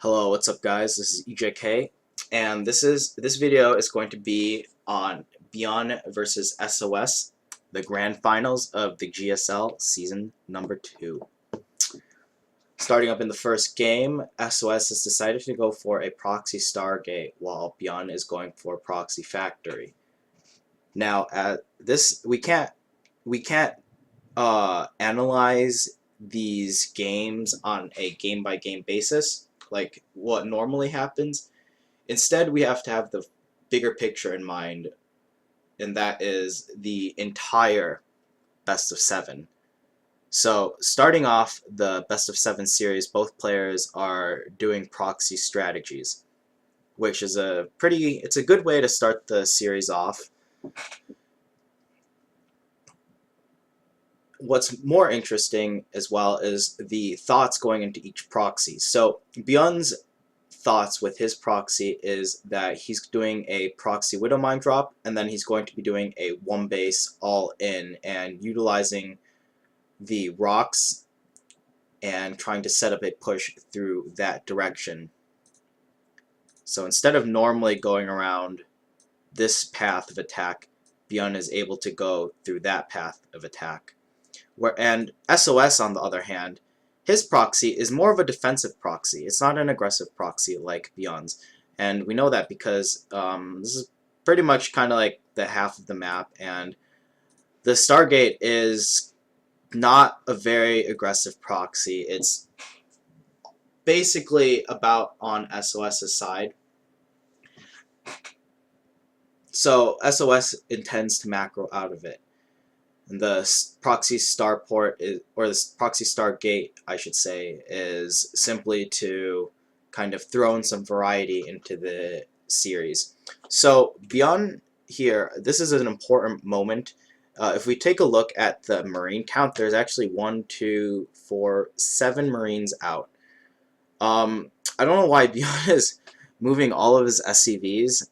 Hello, what's up guys? This is EJK and this video is going to be on Byun versus SoS, the grand finals of the GSL season number 2. Starting up in the first game, SoS has decided to go for a proxy Stargate while Byun is going for proxy Factory. Now at this we can't analyze these games on a game by game basis like what normally happens. Instead, we have to have the bigger picture in mind, and that is the entire best of 7. So starting off the best of 7 series, both players are doing proxy strategies, which is it's a good way to start the series off. What's more interesting as well is the thoughts going into each proxy. So Byun's thoughts with his proxy is that he's doing a proxy Widowmine drop, and then he's going to be doing a one base all in and utilizing the rocks and trying to set up a push through that direction. So instead of normally going around this path of attack, Byun is able to go through that path of attack. And SoS, on the other hand, his proxy is more of a defensive proxy. It's not an aggressive proxy like Byun's. And we know that because this is pretty much kind of like the half of the map, and the Stargate is not a very aggressive proxy. It's basically about on SoS's side. So SoS intends to macro out of it. And the proxy starport is, or the proxy Stargate, I should say, is simply to kind of throw in some variety into the series. So beyond here, this is an important moment. If we take a look at the Marine count, there's actually 1, 2, 4, 7 Marines out. I don't know why Byun is moving all of his SCVs.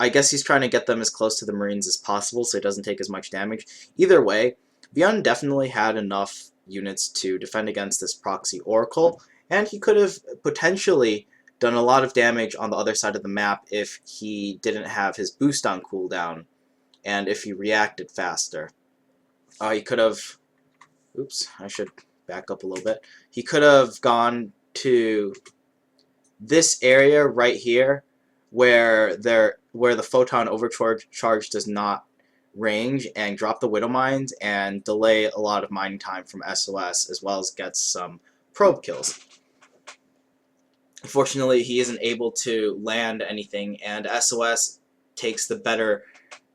I guess he's trying to get them as close to the Marines as possible so it doesn't take as much damage. Either way, Byun definitely had enough units to defend against this proxy Oracle, and he could have potentially done a lot of damage on the other side of the map if he didn't have his boost on cooldown and if he reacted faster. He could have... Oops, I should back up a little bit. He could have gone to this area right here where the photon overcharge does not range, and drop the Widow Mines and delay a lot of mining time from SoS, as well as get some probe kills. Unfortunately, he isn't able to land anything, and SoS takes the better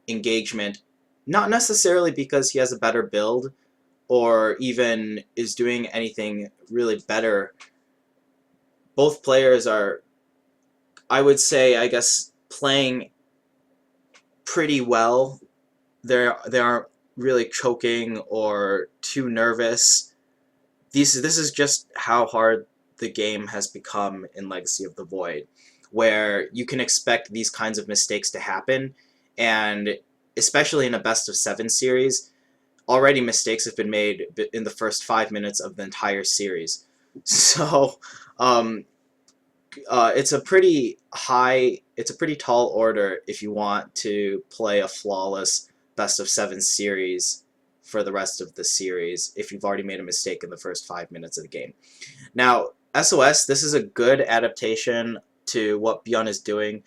engagement, not necessarily because he has a better build or even is doing anything really better. Both players are, I would say, I guess, playing pretty well. They aren't really choking or too nervous. This is just how hard the game has become in Legacy of the Void, where you can expect these kinds of mistakes to happen, and especially in a best of 7 series, already mistakes have been made in the first 5 minutes of the entire series. So it's a pretty tall order if you want to play a flawless best of 7 series for the rest of the series if you've already made a mistake in the first 5 minutes of the game. Now, SoS, this is a good adaptation to what Byun is doing.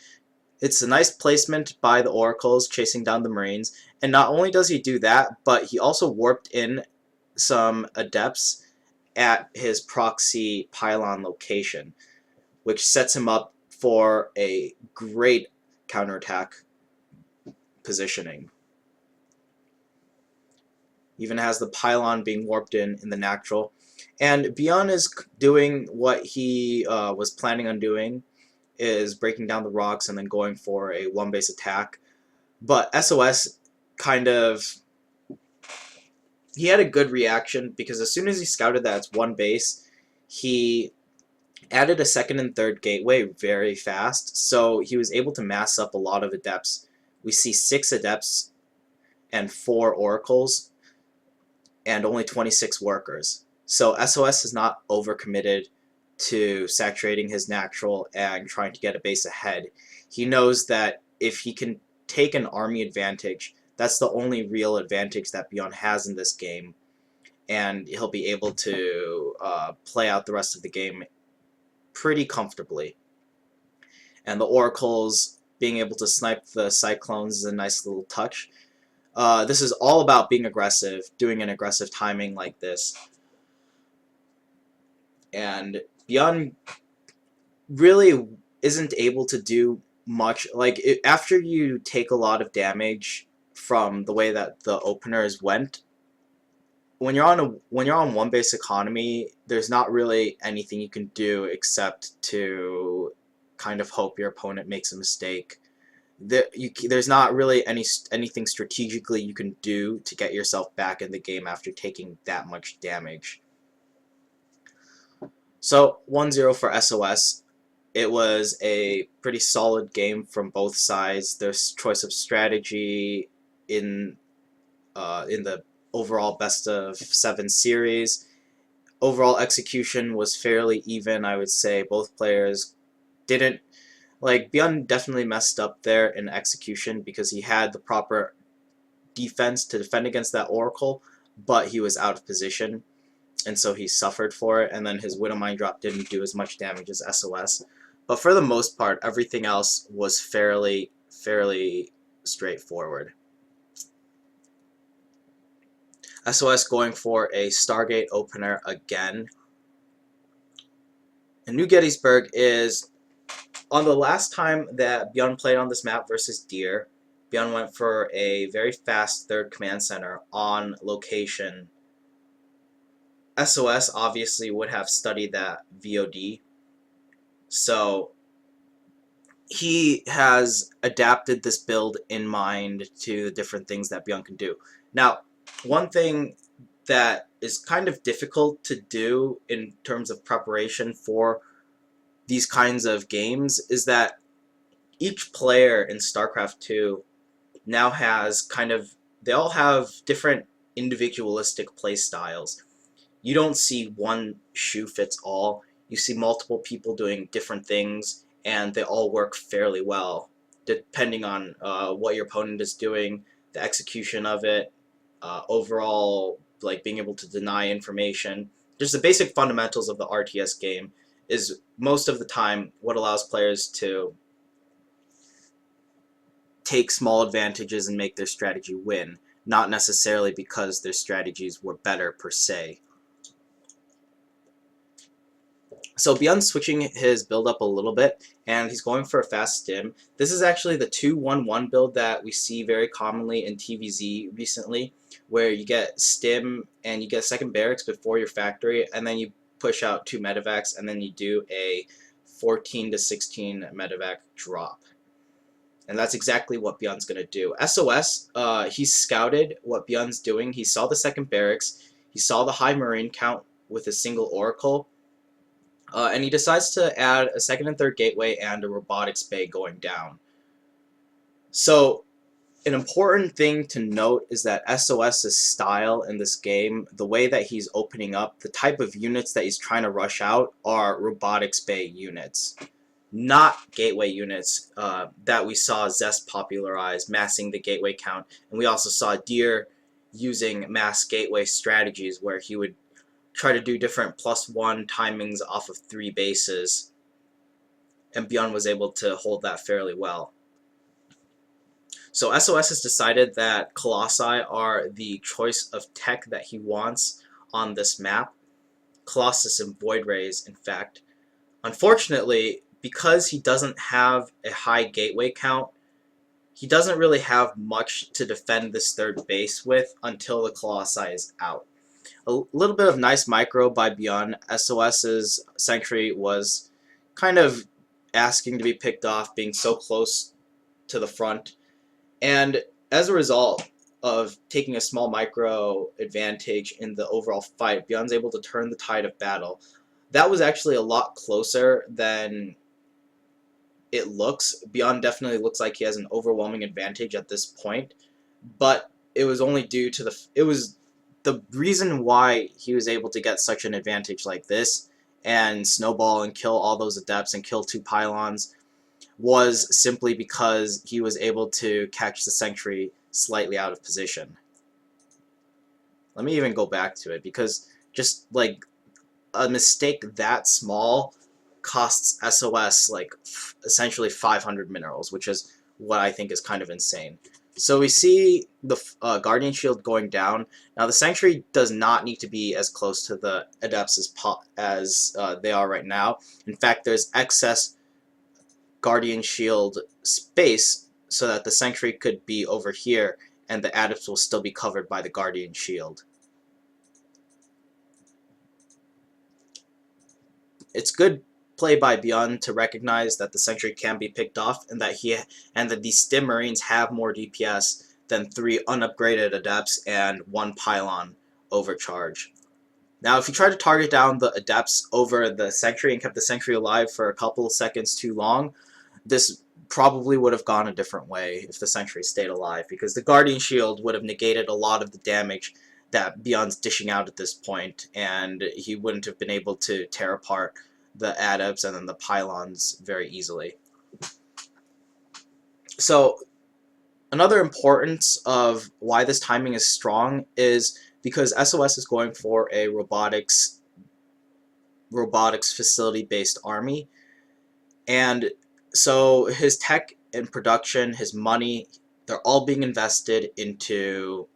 It's a nice placement by the Oracles chasing down the Marines, and not only does he do that, but he also warped in some Adepts at his proxy pylon location, which sets him up for a great counterattack positioning. Even has the pylon being warped in the natural. And Byun is doing what he was planning on doing, is breaking down the rocks and then going for a one base attack. But SoS kind of... he had a good reaction, because as soon as he scouted that it's one base, he added a second and third gateway very fast, so he was able to mass up a lot of Adepts. We see 6 Adepts and 4 Oracles, and only 26 workers. So SoS is not overcommitted to saturating his natural and trying to get a base ahead. He knows that if he can take an army advantage, that's the only real advantage that Byun has in this game, and he'll be able to play out the rest of the game pretty comfortably. And the Oracles being able to snipe the Cyclones is a nice little touch. This is all about being aggressive, doing an aggressive timing like this. And Byun really isn't able to do much. Like, after you take a lot of damage from the way that the openers went, when you're on one base economy, there's not really anything you can do except to kind of hope your opponent makes a mistake. There's not really anything strategically you can do to get yourself back in the game after taking that much damage. So 1-0 for SoS. It was a pretty solid game from both sides. There's choice of strategy in the overall best of 7 series. Overall execution was fairly even, I would say. Both players didn't, like, Byun definitely messed up there in execution because he had the proper defense to defend against that Oracle, but he was out of position, and so he suffered for it, and then his Widow Mine drop didn't do as much damage as SoS. But for the most part, everything else was fairly straightforward. SoS going for a Stargate opener again. And New Gettysburg is, on the last time that Byun played on this map versus Deer, Byun went for a very fast third command center on location. SoS obviously would have studied that VOD, so he has adapted this build in mind to the different things that Byun can do. Now, one thing that is kind of difficult to do in terms of preparation for these kinds of games is that each player in StarCraft 2 now has they all have different individualistic play styles. You don't see one shoe fits all. You see multiple people doing different things, and they all work fairly well, depending on what your opponent is doing, the execution of it, overall, like, being able to deny information. Just the basic fundamentals of the RTS game is most of the time what allows players to take small advantages and make their strategy win, not necessarily because their strategies were better per se. So Byun's switching his build up a little bit, and he's going for a fast stim. This is actually the 2-1-1 build that we see very commonly in TVZ recently, where you get stim and you get second barracks before your factory, and then you push out 2 medevacs, and then you do a 14 to 16 medevac drop. And that's exactly what Byun's going to do. SoS, he scouted what Byun's doing. He saw the second barracks. He saw the high marine count with a single Oracle. And he decides to add a second and third gateway and a robotics bay going down. So an important thing to note is that SoS's style in this game, the way that he's opening up, the type of units that he's trying to rush out are robotics bay units, not gateway units that we saw Zest popularize, massing the gateway count. And we also saw Deer using mass gateway strategies where he would try to do different +1 timings off of 3 bases, and Byun was able to hold that fairly well. So SoS has decided that Colossi are the choice of tech that he wants on this map. Colossus and Void Rays, in fact. Unfortunately, because he doesn't have a high gateway count, he doesn't really have much to defend this third base with until the Colossi is out. A little bit of nice micro by Byun. SoS's Sanctuary was kind of asking to be picked off, being so close to the front. And as a result of taking a small micro advantage in the overall fight, Byun's able to turn the tide of battle. That was actually a lot closer than it looks. Byun definitely looks like he has an overwhelming advantage at this point, but it was only due to the reason why he was able to get such an advantage like this and snowball and kill all those adepts and kill 2 pylons was simply because he was able to catch the sentry slightly out of position. Let me even go back to it, because just like a mistake that small costs SOS like essentially 500 minerals, which is what I think is kind of insane. So we see the Guardian Shield going down. Now the Sentry does not need to be as close to the Adepts as they are right now. In fact, there's excess Guardian Shield space so that the Sentry could be over here and the Adepts will still be covered by the Guardian Shield. It's good play by Byun to recognize that the Sentry can be picked off and that these Stim Marines have more DPS than 3 unupgraded Adepts and 1 Pylon overcharge. Now, if you try to target down the Adepts over the Sentry and kept the Sentry alive for a couple seconds too long, this probably would have gone a different way if the Sentry stayed alive, because the Guardian Shield would have negated a lot of the damage that Byun's dishing out at this point, and he wouldn't have been able to tear apart the Adepts and then the Pylons very easily. So another importance of why this timing is strong is because SOS is going for a robotics facility-based army, and so his tech and production, his money, they're all being invested into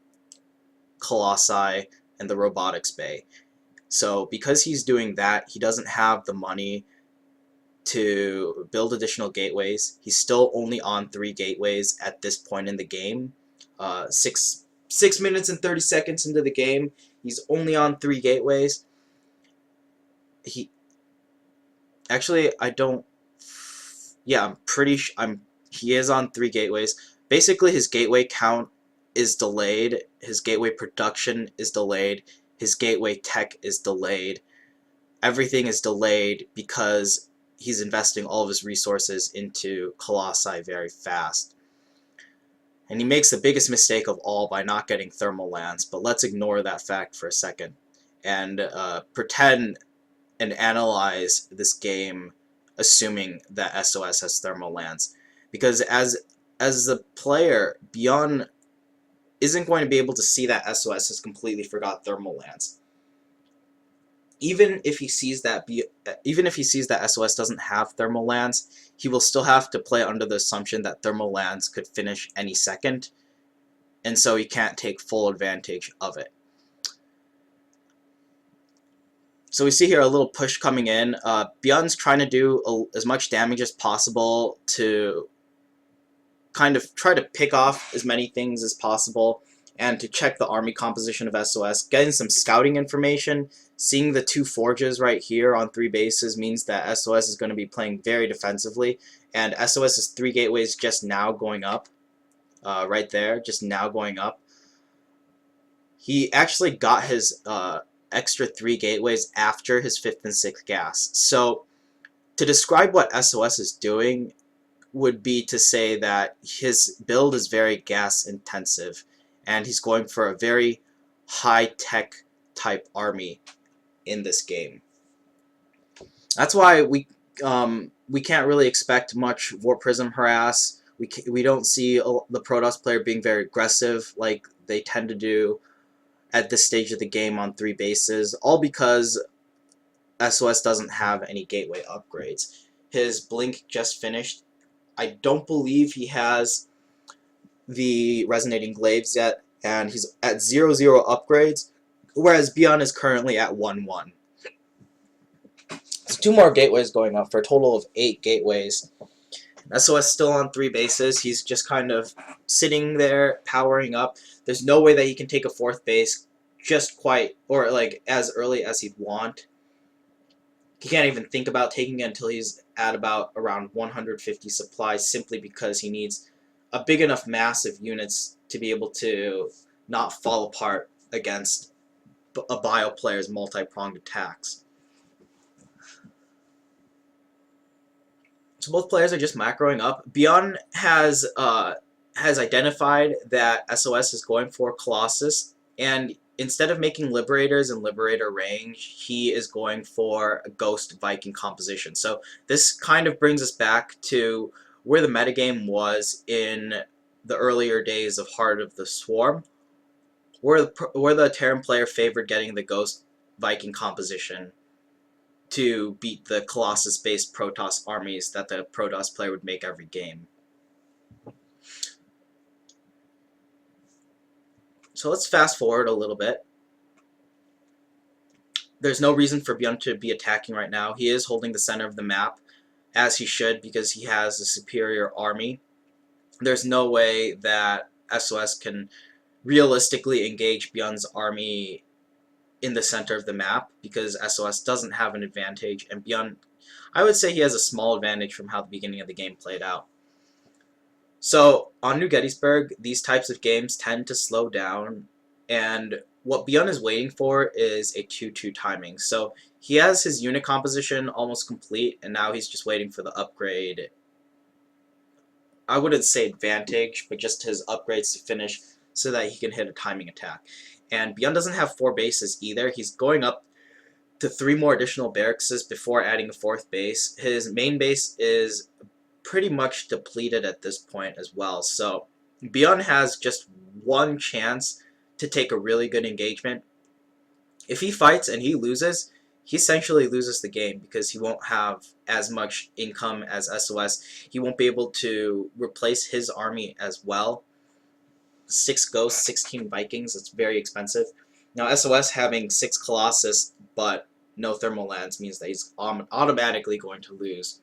Colossi and the robotics bay. So because he's doing that, he doesn't have the money to build additional gateways. He's still only on 3 gateways at this point in the game. 6 minutes and 30 seconds into the game, he's only on 3 gateways. He is on 3 gateways. Basically, his gateway count is delayed. His gateway production is delayed. His gateway tech is delayed. Everything is delayed because he's investing all of his resources into Colossi very fast. And he makes the biggest mistake of all by not getting thermal lands, but let's ignore that fact for a second and pretend and analyze this game assuming that SOS has thermal lands. Because as the player, Byun isn't going to be able to see that SOS has completely forgot thermal lands. Even if he sees that SOS doesn't have thermal lands, he will still have to play under the assumption that thermal lands could finish any second, and so he can't take full advantage of it. So we see here a little push coming in. Byun's trying to do as much damage as possible to kind of try to pick off as many things as possible and to check the army composition of SOS. Getting some scouting information, seeing the 2 forges right here on 3 bases means that SOS is going to be playing very defensively, and SOS's 3 gateways just now going up, right there, just now going up. He actually got his extra 3 gateways after his 5th and 6th gas. So to describe what SOS is doing would be to say that his build is very gas intensive and he's going for a very high tech type army in this game. That's why we can't really expect much Warp Prism harass. We don't see the Protoss player being very aggressive like they tend to do at this stage of the game on 3 bases, all because SOS doesn't have any gateway upgrades. His Blink just finished. I don't believe he has the Resonating Glaives yet, and he's at 0-0 upgrades, whereas Byun is currently at 1-1. So 2 more gateways going up for a total of 8 gateways. SOS still on 3 bases. He's just kind of sitting there, powering up. There's no way that he can take a 4th base just quite, or like as early as he'd want. He can't even think about taking it until he's at about around 150 supplies, simply because he needs a big enough mass of units to be able to not fall apart against a bio player's multi-pronged attacks. So both players are just macroing up. Byun has identified that SOS is going for Colossus, and instead of making Liberators and Liberator range, he is going for a Ghost Viking composition. So this kind of brings us back to where the metagame was in the earlier days of Heart of the Swarm, where the Terran player favored getting the Ghost Viking composition to beat the Colossus-based Protoss armies that the Protoss player would make every game. So let's fast forward a little bit. There's no reason for Byun to be attacking right now. He is holding the center of the map, as he should, because he has a superior army. There's no way that SOS can realistically engage Byun's army in the center of the map, because SOS doesn't have an advantage, and Byun, I would say he has a small advantage from how the beginning of the game played out. So on New Gettysburg, these types of games tend to slow down, and what Byun is waiting for is a 2-2 timing. So he has his unit composition almost complete, and now he's just waiting for the upgrade. I wouldn't say advantage, but just his upgrades to finish so that he can hit a timing attack. And Byun doesn't have 4 bases either. He's going up to 3 more additional barracks before adding a 4th base. His main base is pretty much depleted at this point as well. So Byun has just one chance to take a really good engagement. If he fights and he loses, he essentially loses the game because he won't have as much income as SOS. He won't be able to replace his army as well. 6 Ghosts, 16 Vikings, it's very expensive. Now SOS having 6 Colossus but no thermal lands means that he's automatically going to lose.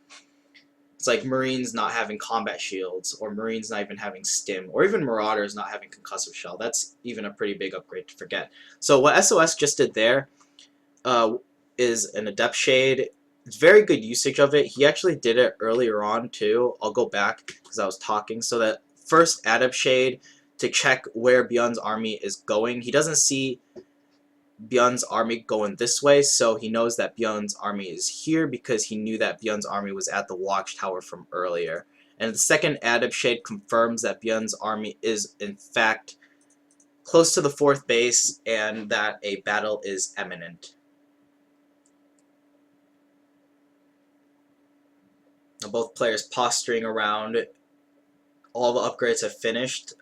It's like Marines not having combat shields, or Marines not even having stim, or even Marauders not having concussive shell. That's even a pretty big upgrade to forget. So what SOS just did there is an Adept Shade. It's very good usage of it. He actually did it earlier on too. I'll go back because I was talking. So that first Adept Shade to check where Byun's army is going. He doesn't see Byun's army going this way, so he knows that Byun's army is here because he knew that Byun's army was at the watchtower from earlier. And the second Adept Shade confirms that Byun's army is in fact close to the 4th base and that a battle is imminent. Now both players posturing around. All the upgrades have finished.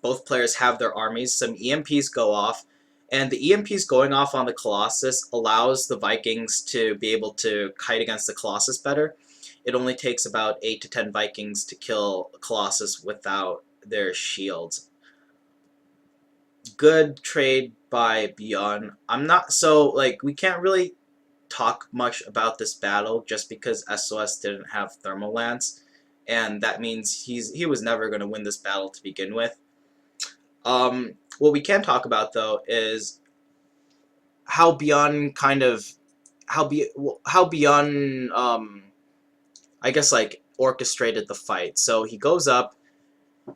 Both players have their armies. Some EMPs go off. And the EMPs going off on the Colossus allows the Vikings to be able to kite against the Colossus better. It only takes about 8 to 10 Vikings to kill Colossus without their shields. Good trade by Byun. We can't really talk much about this battle just because SOS didn't have thermal lance, and that means he was never going to win this battle to begin with. What we can talk about though is how Byun I guess like orchestrated the fight. So he goes up,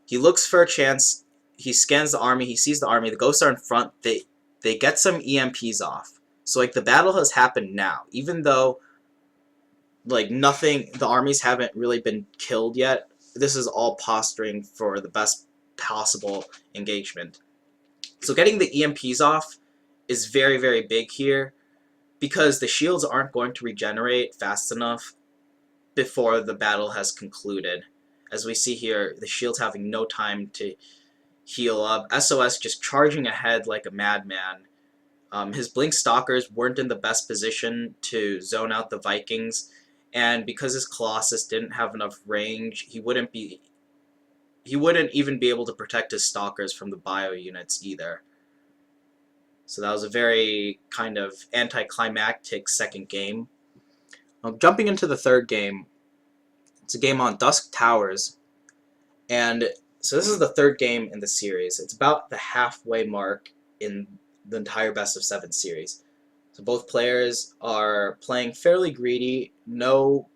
he looks for a chance, he scans the army, he sees the army, the ghosts are in front, they get some EMPs off. So like the battle has happened now, even though like the armies haven't really been killed yet. This is all posturing for the best possible engagement. So getting the EMPs off is very, very big here because the shields aren't going to regenerate fast enough before the battle has concluded. As we see here, the shields having no time to heal up. SOS just charging ahead like a madman. His Blink Stalkers weren't in the best position to zone out the Vikings, and because his Colossus didn't have enough range, he wouldn't even be able to protect his Stalkers from the bio units either. So that was a very kind of anticlimactic second game. Jumping into the third game, it's a game on Dusk Towers, and so this is the third game in the series. It's about the halfway mark in the entire best of 7 series. So both players are playing fairly greedy. No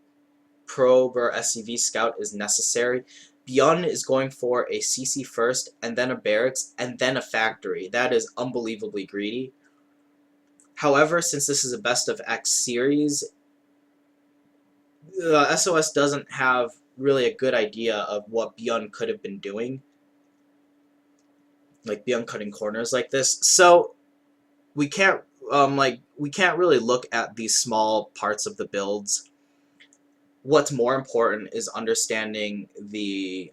probe or SCV scout is necessary. Byun is going for a CC first, and then a barracks, and then a factory. That is unbelievably greedy. However, since this is a best of X series, SOS doesn't have really a good idea of what Byun could have been doing. Like Byun cutting corners like this. So we can't we can't really look at these small parts of the builds. What's more important is understanding the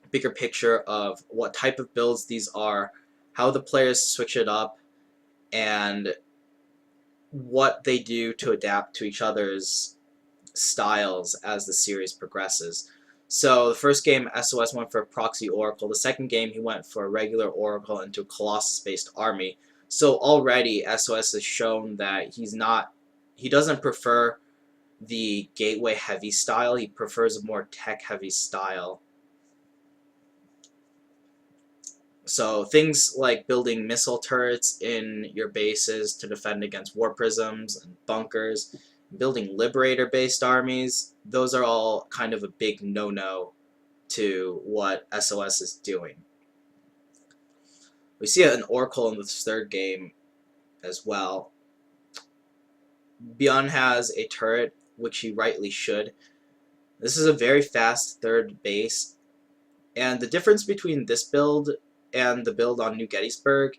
bigger picture of what type of builds these are, how the players switch it up, and what they do to adapt to each other's styles as the series progresses. So the first game, SOS went for Proxy Oracle. The second game, he went for a regular Oracle into a Colossus-based army. So already, SOS has shown that he doesn't prefer the gateway-heavy style. He prefers a more tech-heavy style. So things like building missile turrets in your bases to defend against war prisms and bunkers, building Liberator-based armies, those are all kind of a big no-no to what SOS is doing. We see an Oracle in the third game as well. Byun has a turret, which he rightly should. This is a very fast third base, and the difference between this build and the build on New Gettysburg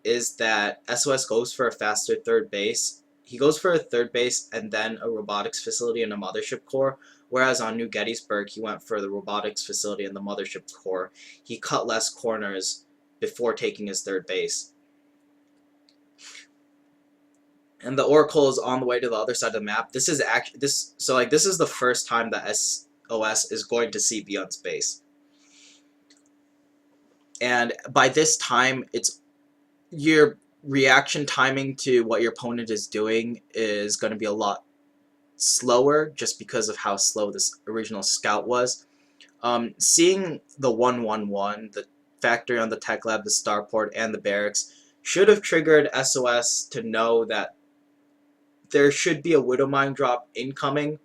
is that SOS goes for a faster third base. He goes for a third base and then a robotics facility and a mothership core, whereas on New Gettysburg he went for the robotics facility and the mothership core. He cut less corners before taking his third base. And the Oracle is on the way to the other side of the map. This is this is the first time that SOS is going to see Byun's base. And by this time, your reaction timing to what your opponent is doing is going to be a lot slower just because of how slow this original scout was. Seeing the 1-1-1, the factory on the tech lab, the starport, and the barracks should have triggered SOS to know that there should be a Widowmine drop incoming.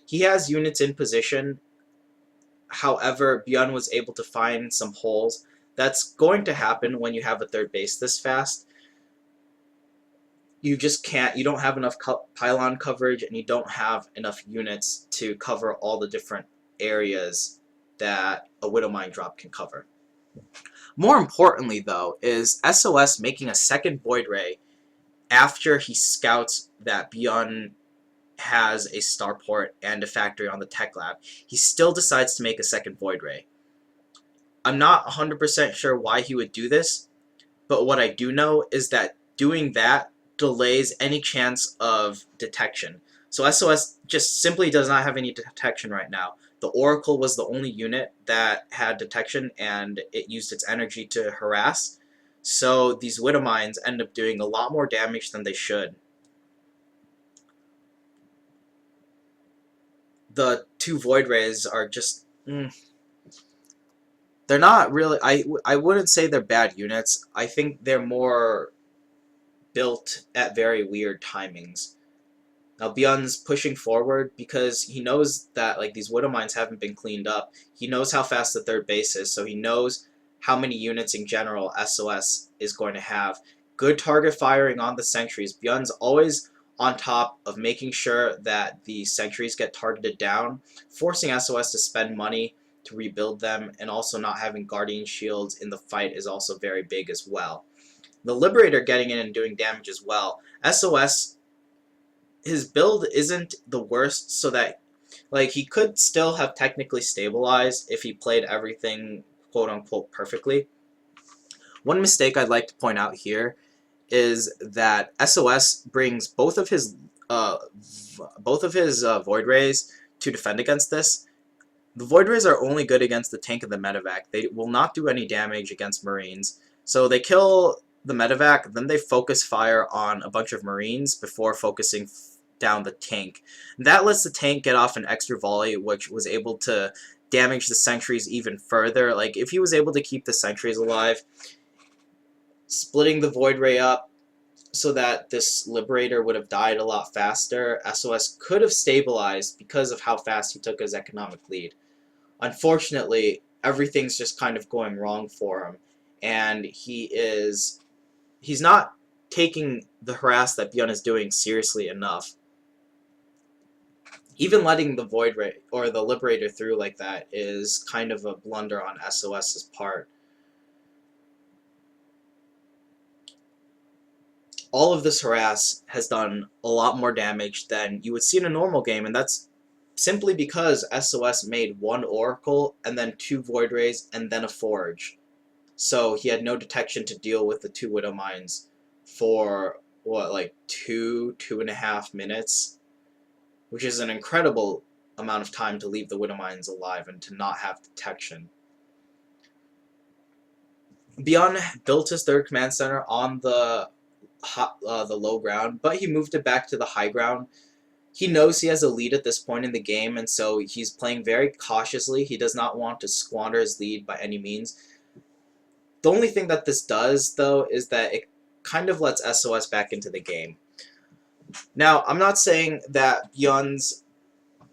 He has units in position. However, Byun was able to find some holes. That's going to happen when you have a third base this fast. You just can't, you don't have enough pylon coverage, and you don't have enough units to cover all the different areas that a Widowmine drop can cover. More importantly, though, is SOS making a second Void Ray after he scouts that Byun has a starport and a factory on the tech lab. He still decides to make a second Void Ray. I'm not 100% sure why he would do this, but what I do know is that doing that delays any chance of detection. So SOS just simply does not have any detection right now. The Oracle was the only unit that had detection, and it used its energy to harass. So these Widowmines end up doing a lot more damage than they should. The two Void Rays are just... they're not really... I wouldn't say they're bad units. I think they're more built at very weird timings. Now Byun's pushing forward because he knows that these Widowmines haven't been cleaned up. He knows how fast the third base is, so he knows how many units in general SOS is going to have. Good target firing on the sentries. Byun's always on top of making sure that the sentries get targeted down, forcing SOS to spend money to rebuild them, and also not having Guardian Shields in the fight is also very big as well. The Liberator getting in and doing damage as well. SOS, his build isn't the worst, so that he could still have technically stabilized if he played everything quote-unquote perfectly. One mistake I'd like to point out here is that SOS brings both of his Void Rays to defend against this. The Void Rays are only good against the tank and the medevac. They will not do any damage against Marines. So they kill the medevac, then they focus fire on a bunch of Marines before focusing down the tank. That lets the tank get off an extra volley, which was able to damage the sentries even further. If he was able to keep the sentries alive, splitting the Void Ray up so that this Liberator would have died a lot faster, SOS could have stabilized because of how fast he took his economic lead. Unfortunately, everything's just kind of going wrong for him, and he's not taking the harass that Byun is doing seriously enough. Even letting the Void Ray or the Liberator through like that is kind of a blunder on SOS's part. all of this harass has done a lot more damage than you would see in a normal game, and that's simply because SOS made one Oracle and then two Void Rays and then a Forge. So he had no detection to deal with the two Widow Mines for, what, like 2.5 minutes? Which is an incredible amount of time to leave the Widow Mines alive and to not have detection. Byun built his third command center on the low ground, but he moved it back to the high ground. He knows he has a lead at this point in the game, and so he's playing very cautiously. He does not want to squander his lead by any means. The only thing that this does, though, is that it kind of lets SOS back into the game. Now, I'm not saying that Byun's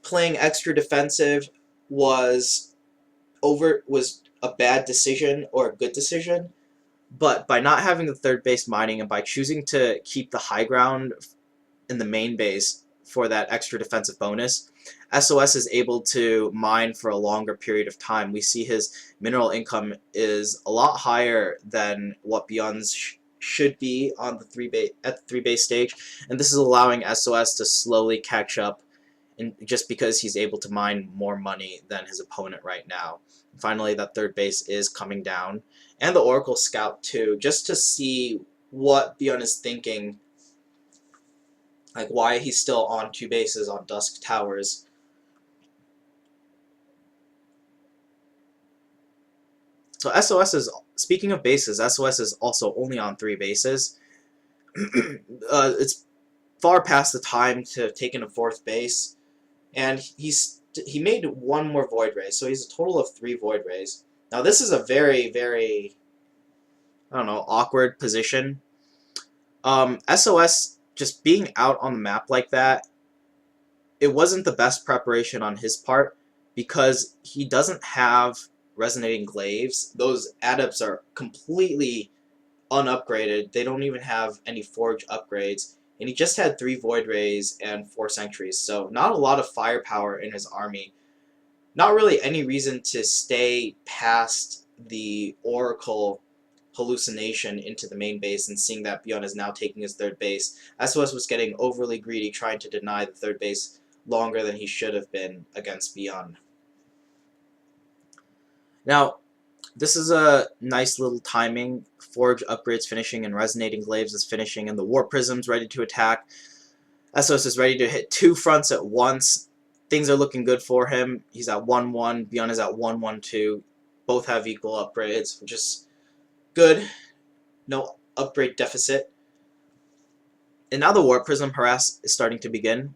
playing extra defensive was a bad decision or a good decision, but by not having the third base mining and by choosing to keep the high ground in the main base for that extra defensive bonus, SOS is able to mine for a longer period of time. We see his mineral income is a lot higher than what Byun's should be on the at the 3-base stage, and this is allowing SOS to slowly catch up, just because he's able to mine more money than his opponent right now. Finally, that third base is coming down, and the Oracle Scout too, just to see what Byun is thinking, like why he's still on 2 bases on Dusk Towers. So SOS is, speaking of bases, SOS is also only on 3 bases. It's far past the time to have taken a 4th base, and he made 1 more Void Ray, so he's a total of 3 Void Rays. Now this is a very, very, I don't know, awkward position. SOS just being out on the map like that, it wasn't the best preparation on his part, because he doesn't have Resonating Glaives. Those adepts are completely unupgraded. They don't even have any Forge upgrades. And he just had 3 Void Rays and 4 Sentries, so not a lot of firepower in his army. Not really any reason to stay past the Oracle hallucination into the main base, and seeing that Byun is now taking his 3rd base. SOS was getting overly greedy, trying to deny the 3rd base longer than he should have been against Byun. Now, this is a nice little timing. Forge upgrades finishing and Resonating Glaives is finishing, and the War Prism's ready to attack. SOS is ready to hit 2 fronts at once. Things are looking good for him. He's at 1-1. Byun is at 1-1-2. Both have equal upgrades, which is good. No upgrade deficit. And now the War Prism harass is starting to begin.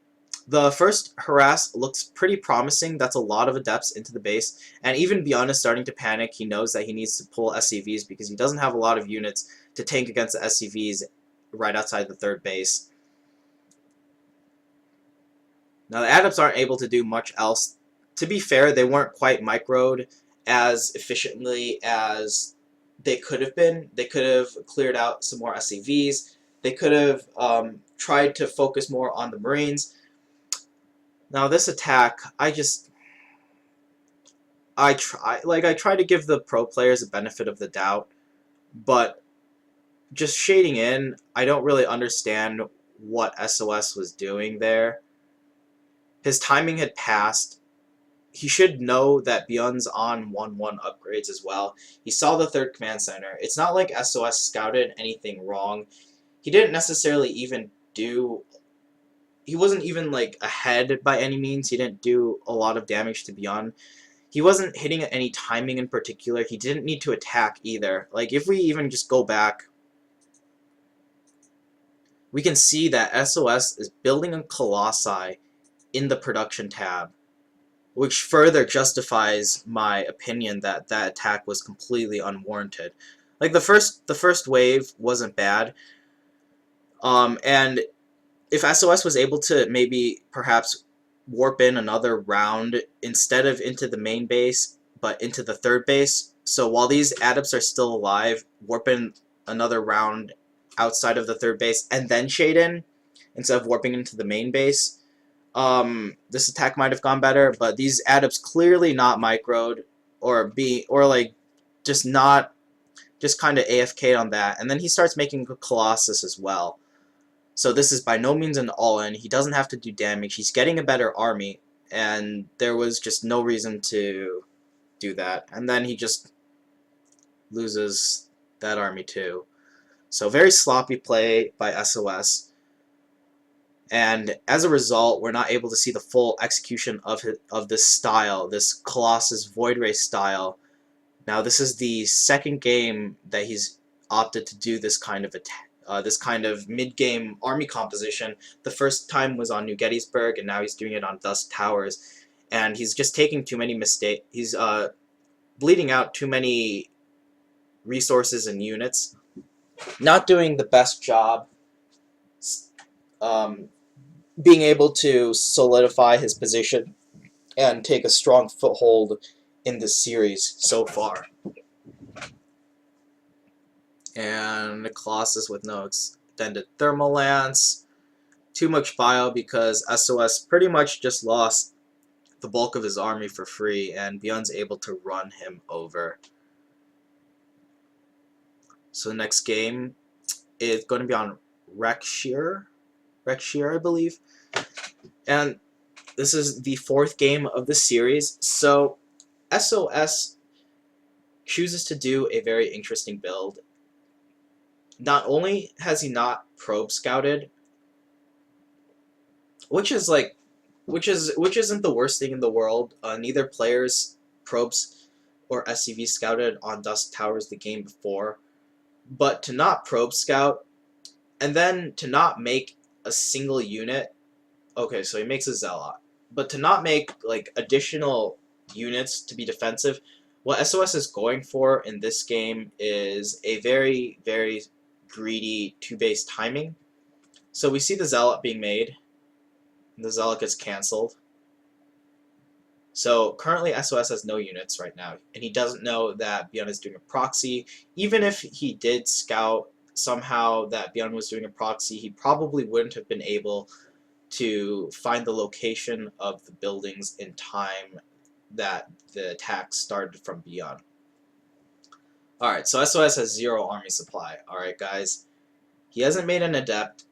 The first harass looks pretty promising. That's a lot of adepts into the base, and even Byun is starting to panic. He knows that he needs to pull SCVs because he doesn't have a lot of units to tank against the SCVs right outside the 3rd base. Now the adepts aren't able to do much else. To be fair, they weren't quite microed as efficiently as they could have been. They could have cleared out some more SCVs. They could have tried to focus more on the Marines. Now this attack, I try to give the pro players a benefit of the doubt, but just shading in, I don't really understand what SOS was doing there. His timing had passed. He should know that Byun's on 1-1 upgrades as well. He saw the 3rd command center. It's not like SOS scouted anything wrong. He didn't necessarily even do... He wasn't even, like, ahead by any means. He didn't do a lot of damage to Byun. He wasn't hitting at any timing in particular. He didn't need to attack either. Like, if we even just go back, we can see that SOS is building a Colossi in the production tab, which further justifies my opinion that that attack was completely unwarranted. Like, the first wave wasn't bad, and if SOS was able to maybe perhaps warp in another round instead of into the main base, but into the 3rd base, so while these adepts are still alive, warp in another round outside of the 3rd base and then shade in instead of warping into the main base, this attack might have gone better. But these adepts clearly not microed, or just kind of AFK'd on that, and then he starts making a Colossus as well. So this is by no means an all-in. He doesn't have to do damage. He's getting a better army, and there was just no reason to do that. And then he just loses that army too. So very sloppy play by SoS. And as a result, we're not able to see the full execution of this style, this Colossus Void Ray style. Now, this is the second game that he's opted to do this kind of mid-game army composition. The first time was on New Gettysburg, and now he's doing it on Dusk Towers. And he's just taking too many mistakes. He's bleeding out too many resources and units. Not doing the best job being able to solidify his position and take a strong foothold in this series so far. And Colossus with no extended thermal lance. Too much bio because SoS pretty much just lost the bulk of his army for free, and Byun's able to run him over. So the next game is going to be on Rekshir, I believe. And this is the fourth game of the series. So SoS chooses to do a very interesting build. Not only has he not probe scouted, which isn't the worst thing in the world. Neither player's probes or SCV scouted on Dusk Towers the game before, but to not probe scout and then to not make a single unit. Okay, so he makes a Zealot, but to not make like additional units to be defensive, what SoS is going for in this game is a very, very greedy 2-base timing. So we see the Zealot being made, and the Zealot gets cancelled. So currently SoS has no units right now, and he doesn't know that Byun is doing a proxy. Even if he did scout somehow that Byun was doing a proxy, he probably wouldn't have been able to find the location of the buildings in time that the attack started from Byun. Alright, so SoS has 0 army supply. Alright, guys. He hasn't made an adept.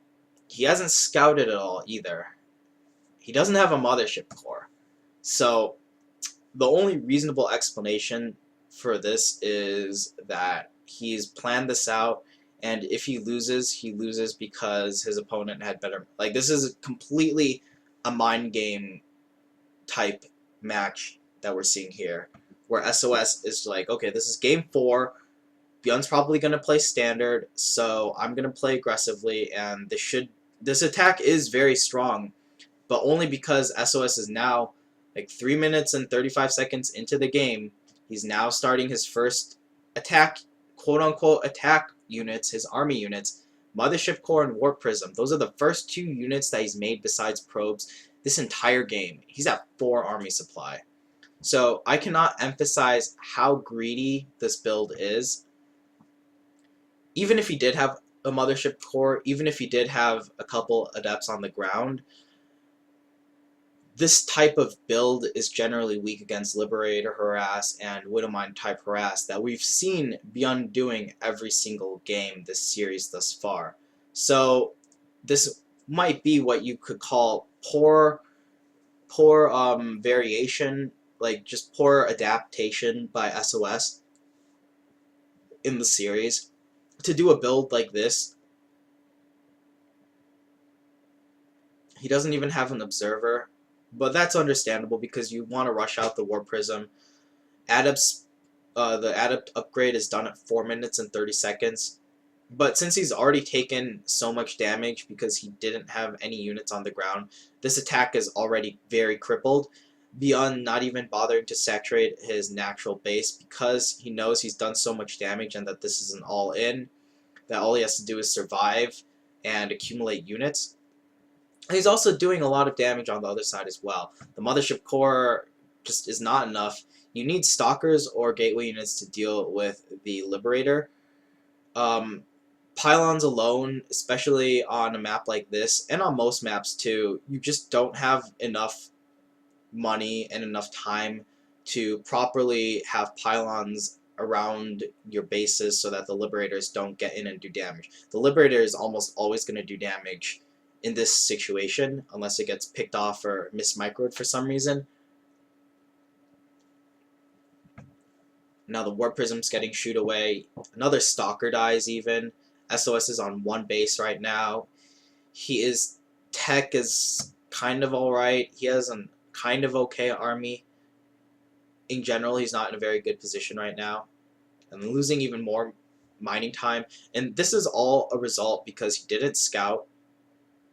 He hasn't scouted at all either. He doesn't have a mothership core. So the only reasonable explanation for this is that he's planned this out, and if he loses because his opponent had better... Like, this is completely a mind game type match that we're seeing here, where SoS is like, okay, this is game 4, Byun's probably going to play standard, so I'm going to play aggressively, and this attack is very strong, but only because SoS is now like 3 minutes and 35 seconds into the game. He's now starting his first attack, quote-unquote attack units, his army units, Mothership Core and Warp Prism. Those are the first 2 units that he's made besides probes this entire game. He's at 4 army supply. So I cannot emphasize how greedy this build is. Even if he did have a Mothership Core, even if he did have a couple adepts on the ground, this type of build is generally weak against Liberator Harass and Widowmine type Harass that we've seen Byun doing every single game this series thus far. So this might be what you could call poor variation, like just poor adaptation by SoS in the series to do a build like this. He doesn't even have an observer. But that's understandable because you want to rush out the Warp Prism. The Adept upgrade is done at 4 minutes and 30 seconds. But since he's already taken so much damage because he didn't have any units on the ground, this attack is already very crippled. Byun not even bothering to saturate his natural base because he knows he's done so much damage and that this is an all-in, that all he has to do is survive and accumulate units. He's also doing a lot of damage on the other side as well. The Mothership Core just is not enough. You need Stalkers or Gateway units to deal with the Liberator. Pylons alone, especially on a map like this, and on most maps too, you just don't have enough money and enough time to properly have Pylons around your bases so that the Liberators don't get in and do damage. The Liberator is almost always going to do damage in this situation, unless it gets picked off or mismicroed for some reason. Now the Warp Prism's getting shoot away. Another Stalker dies even. SOS is on one base right now. Tech is kind of alright. He has a kind of okay army. In general, he's not in a very good position right now. And losing even more mining time. And this is all a result because he didn't scout.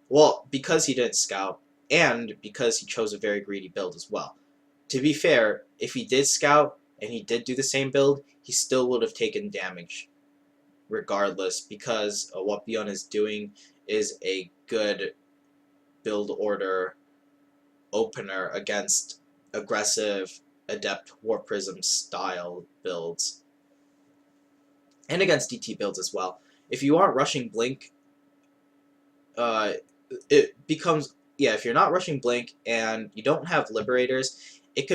Well, because he didn't scout, and because he chose a very greedy build as well. To be fair, if he did scout, and he did do the same build, he still would have taken damage regardless, because what Byun is doing is a good build order opener against aggressive Adept Warp Prism style builds, and against DT builds as well. If you aren't rushing Blink, it becomes, yeah, if you're not rushing Blink and you don't have Liberators, it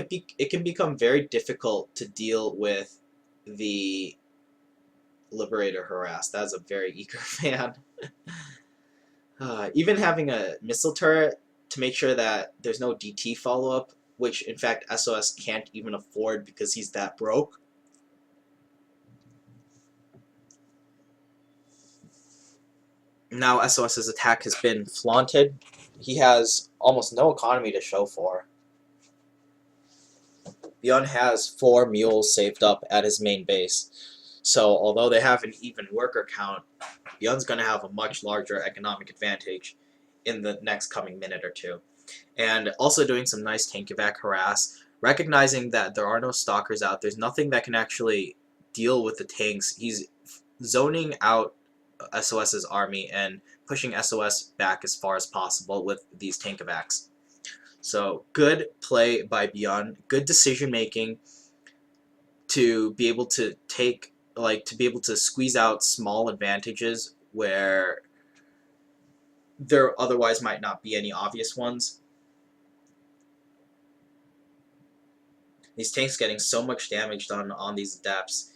can become very difficult to deal with the Liberator harass. That's a very eager fan. Even having a missile turret to make sure that there's no DT follow-up, which in fact SOS can't even afford because he's that broke. Now SOS's attack has been flaunted. He has almost no economy to show for. Byun has 4 mules saved up at his main base. So although they have an even worker count, Byun's going to have a much larger economic advantage in the next coming minute or two. And also doing some nice tank evac harass, recognizing that there are no stalkers out, there's nothing that can actually deal with the tanks. He's zoning out SOS's army and pushing SOS back as far as possible with these tank evacs. So good play by Byun, good decision making to be able to squeeze out small advantages where there otherwise might not be any obvious ones. These tanks getting so much damage done on these adepts.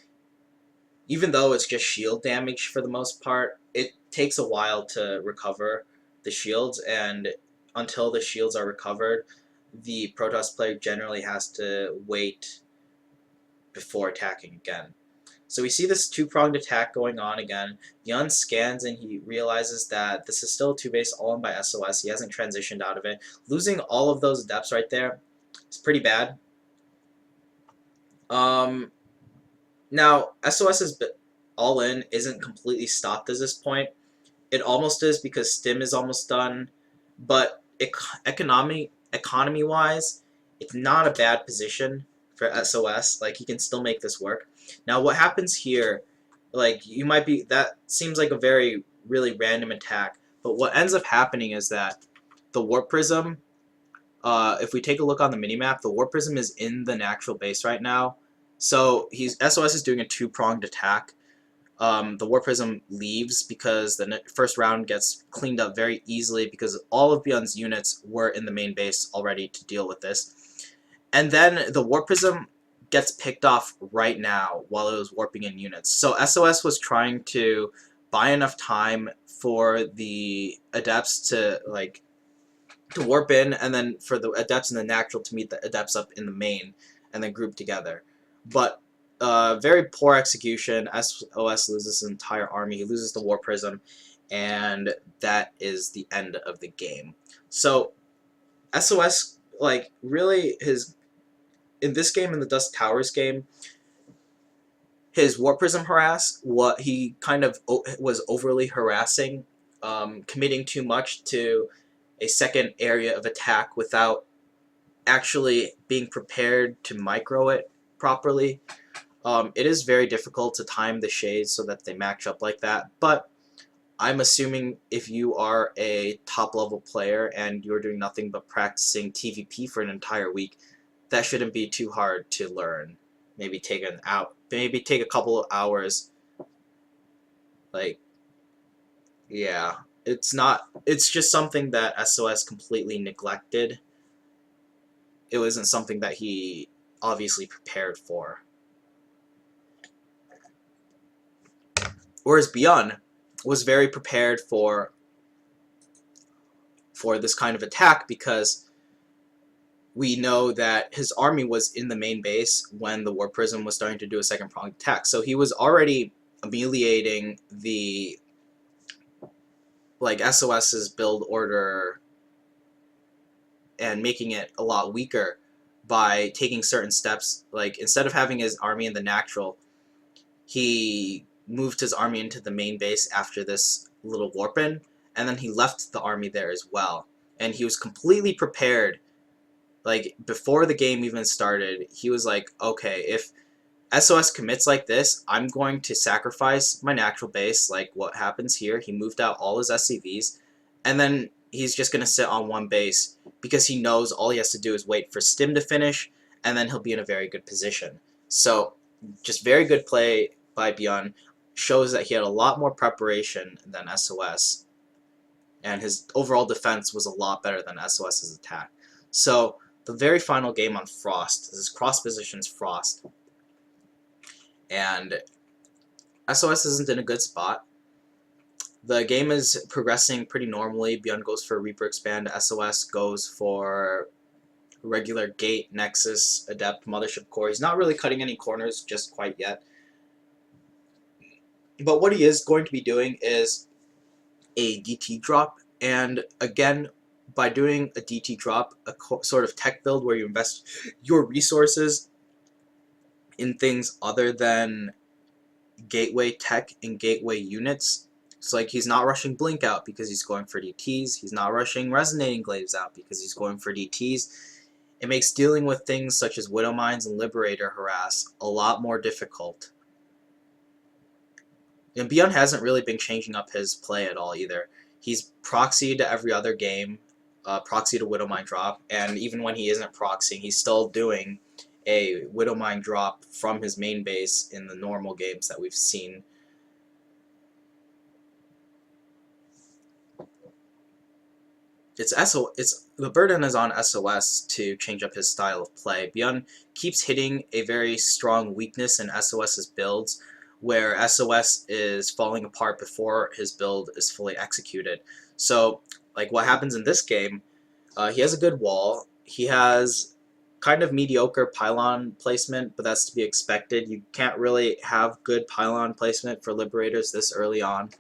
Even though it's just shield damage for the most part, it takes a while to recover the shields, and until the shields are recovered, the Protoss player generally has to wait before attacking again. So we see this two-pronged attack going on again. Byun scans and he realizes that this is still a 2-base all owned by SOS. He hasn't transitioned out of it. Losing all of those adepts right there is pretty bad. Now, SOS's all-in isn't completely stopped at this point. It almost is because Stim is almost done, but economy-wise, it's not a bad position for SOS. Like, he can still make this work. Now, what happens here, like, that seems like a really random attack, but what ends up happening is that the Warp Prism, if we take a look on the minimap, the Warp Prism is in the natural base right now. So SOS is doing a two-pronged attack. The Warp Prism leaves because the first round gets cleaned up very easily because all of Byun's units were in the main base already to deal with this. And then the Warp Prism gets picked off right now while it was warping in units. So SOS was trying to buy enough time for the Adepts to warp in, and then for the Adepts in the natural to meet the Adepts up in the main and then group together. But very poor execution. SOS loses his entire army. He loses the Warp Prism, and that is the end of the game. So SOS, really, in this game, in the Dust Towers game, his Warp Prism harass, he kind of was overly harassing, committing too much to a second area of attack without actually being prepared to micro it properly. It is very difficult to time the shades so that they match up like that, but I'm assuming if you are a top-level player and you're doing nothing but practicing TVP for an entire week, that shouldn't be too hard to learn. Maybe take a couple of hours. Yeah, it's just something that SOS completely neglected. It wasn't something that he obviously prepared for. Whereas Byun was very prepared for this kind of attack because we know that his army was in the main base when the War Prism was starting to do a second pronged attack. So he was already ameliorating the SOS's build order and making it a lot weaker by taking certain steps. Like instead of having his army in the natural, he moved his army into the main base after this little warp-in, and then he left the army there as well. And he was completely prepared. Like before the game even started, he was like, okay, if SOS commits like this, I'm going to sacrifice my natural base, like what happens here. He moved out all his SCVs, and then he's just going to sit on one base because he knows all he has to do is wait for Stim to finish, and then he'll be in a very good position. So, just very good play by Byun. Shows that he had a lot more preparation than SOS, and his overall defense was a lot better than SOS's attack. So, the very final game on Frost, this is cross positions Frost, and SOS isn't in a good spot. The game is progressing pretty normally. Byun goes for Reaper Expand, SOS goes for regular Gate, Nexus, Adept, Mothership Core. He's not really cutting any corners just quite yet. But what he is going to be doing is a DT drop, and again, by doing a DT drop, a sort of tech build where you invest your resources in things other than gateway tech and gateway units. So like he's not rushing Blink out because he's going for DTs. He's not rushing Resonating Glaives out because he's going for DTs. It makes dealing with things such as Widow Mines and Liberator Harass a lot more difficult. And Byun hasn't really been changing up his play at all either. He's proxied to every other game, proxy to Widow Mine drop, and even when he isn't proxying, he's still doing a Widow Mine drop from his main base in the normal games that we've seen. The burden is on SOS to change up his style of play. Byun keeps hitting a very strong weakness in SOS's builds, where SOS is falling apart before his build is fully executed. So, like what happens in this game, he has a good wall. He has kind of mediocre pylon placement, but that's to be expected. You can't really have good pylon placement for Liberators this early on.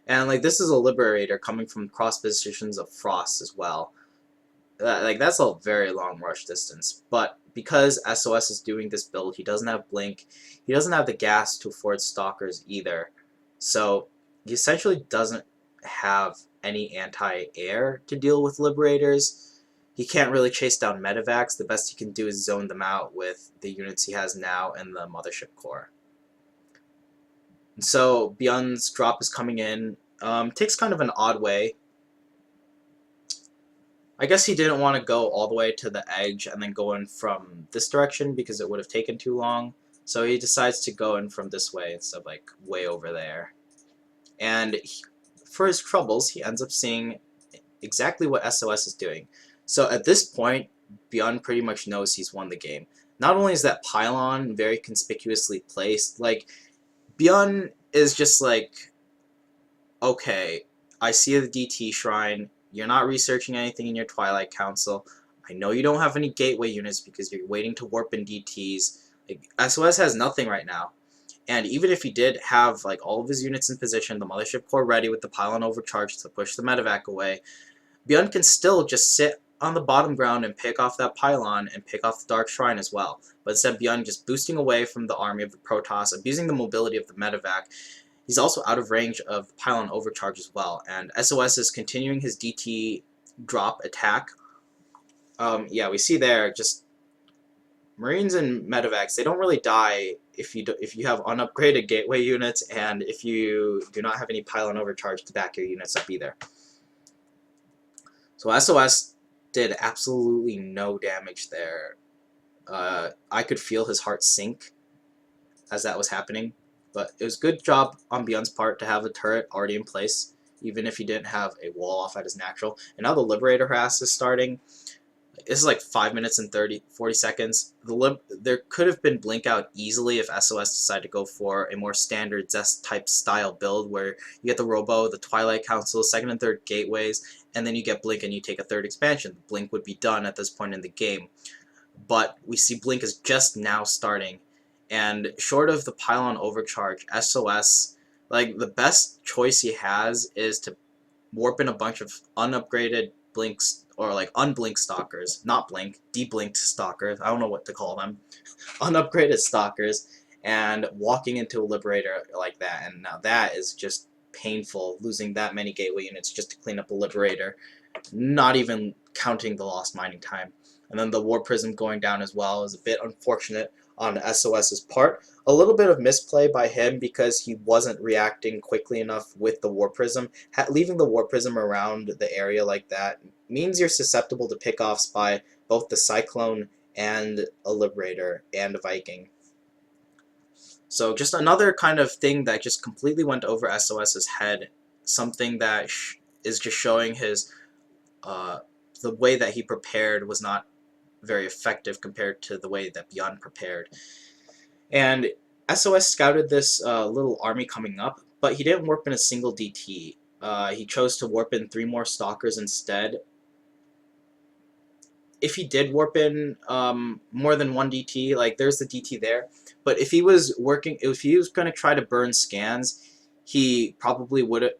And like this is a Liberator coming from cross positions of Frost as well. That's a very long rush distance. But because SOS is doing this build, he doesn't have Blink. He doesn't have the gas to afford Stalkers either. So he essentially doesn't have any anti-air to deal with Liberators. He can't really chase down Medivacs. The best he can do is zone them out with the units he has now and the Mothership Core. And so Byun's drop is coming in. Takes kind of an odd way. I guess he didn't want to go all the way to the edge and then go in from this direction because it would have taken too long. So he decides to go in from this way instead of like way over there. And for his troubles, he ends up seeing exactly what SOS is doing. So at this point, Byun pretty much knows he's won the game. Not only is that pylon very conspicuously placed, like Byun is just like, okay, I see the DT Shrine. You're not researching anything in your Twilight Council. I know you don't have any gateway units because you're waiting to warp in DTs. Like, SOS has nothing right now. And even if he did have like all of his units in position, the Mothership Core ready with the pylon overcharged to push the medevac away, Byun can still just sit on the bottom ground and pick off that pylon and pick off the Dark Shrine as well. But instead, Byun just boosting away from the army of the Protoss, abusing the mobility of the medevac. He's also out of range of pylon overcharge as well, and SOS is continuing his DT drop attack. Yeah, we see there just Marines and medevacs. They don't really die if you have unupgraded gateway units and if you do not have any pylon overcharge to back your units up either. So SOS did absolutely no damage there. I could feel his heart sink as that was happening. But it was a good job on Byun's part to have a turret already in place, even if he didn't have a wall off at his natural. And now the Liberator Harass is starting. this is like 5 minutes and 40 seconds. There could have been blink out easily if SOS decided to go for a more standard Zest type style build where you get the Robo, the Twilight Council, second and third gateways, and then you get blink and you take a third expansion. Blink would be done at this point in the game. But we see blink is just now starting, and short of the pylon overcharge, SOS, like, the best choice he has is to warp in a bunch of unupgraded blinks, or like unblinked stalkers, not blink, deblinked stalkers, I don't know what to call them, unupgraded stalkers, and walking into a liberator like that. And now that is just painful, losing that many gateway units just to clean up a liberator, not even counting the lost mining time. And then the War Prism going down as well is a bit unfortunate on SOS's part. A little bit of misplay by him because he wasn't reacting quickly enough with the War Prism. Leaving the War Prism around the area like that means you're susceptible to pickoffs by both the Cyclone and a Liberator and a Viking. So just another kind of thing that just completely went over SOS's head. Something that is just showing his the way that he prepared was not very effective compared to the way that Byun prepared. And SOS scouted this little army coming up, but he didn't warp in a single DT. He chose to warp in 3 more Stalkers instead. If he did warp in more than 1 DT, like, there's the DT there, but if he was going to try to burn scans, he probably would have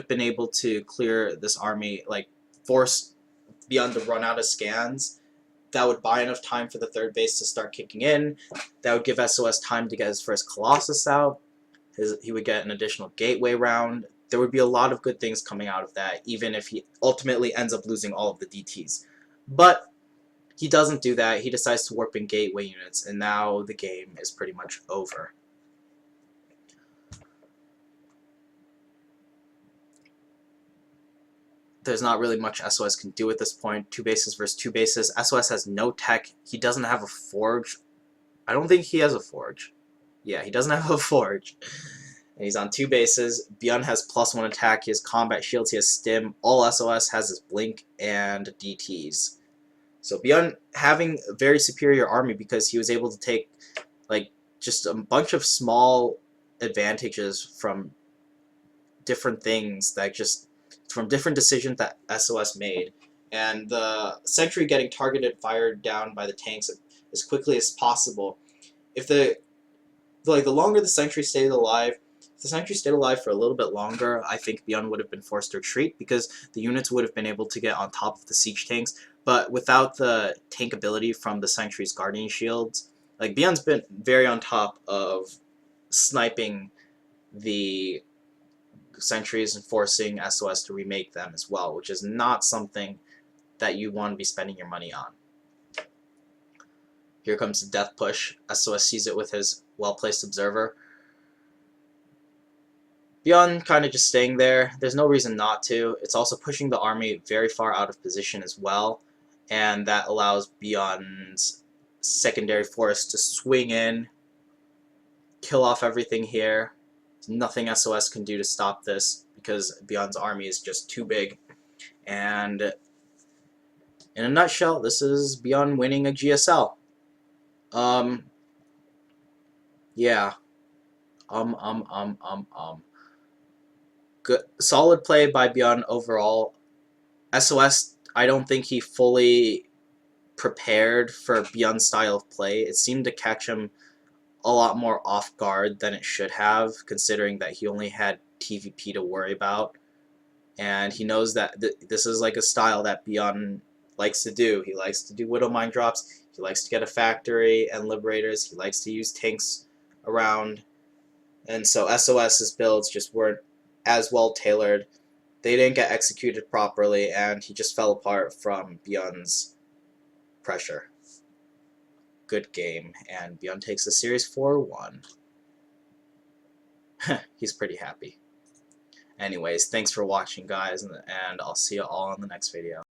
been able to clear this army, like, force Byun to run out of scans. That would buy enough time for the third base to start kicking in. That would give SOS time to get his first Colossus out. He would get an additional gateway round. There would be a lot of good things coming out of that, even if he ultimately ends up losing all of the DTs. But he doesn't do that. He decides to warp in gateway units, and now the game is pretty much over. There's not really much SOS can do at this point. 2 bases versus 2 bases. SOS has no tech. He doesn't have a forge. I don't think he has a forge. Yeah, he doesn't have a forge. And he's on 2 bases. Byun has +1 attack. He has combat shields. He has stim. All SOS has is blink and DTs. So Byun having a very superior army because he was able to take, like, just a bunch of small advantages from different things that just from different decisions that SOS made, and the sentry getting targeted, fired down by the tanks as quickly as possible. If the longer the sentry stayed alive, if the sentry stayed alive for a little bit longer, I think Byun would have been forced to retreat because the units would have been able to get on top of the siege tanks. But without the tank ability from the sentry's guardian shields, like, Byun's been very on top of sniping the sentries and forcing SOS to remake them as well, which is not something that you want to be spending your money on. Here comes the death push. SOS sees it with his well-placed observer. Byun kind of just staying there. There's no reason not to. It's also pushing the army very far out of position as well, and that allows Byun's secondary force to swing in, kill off everything here. There's nothing SOS can do to stop this because Byun's army is just too big. And in a nutshell, this is Byun winning a GSL. Yeah. Good, solid play by Byun overall. SOS, I don't think he fully prepared for Byun's style of play. It seemed to catch him a lot more off guard than it should have, considering that he only had TVP to worry about. And he knows that this is like a style that Byun likes to do. He likes to do Widow Mine drops. He likes to get a factory and liberators. He likes to use tanks around. And so SOS's builds just weren't as well tailored. They didn't get executed properly, and he just fell apart from Byun's pressure. Good game, and Byun takes the series 4-1. He's pretty happy. Anyways, thanks for watching, guys, and I'll see you all in the next video.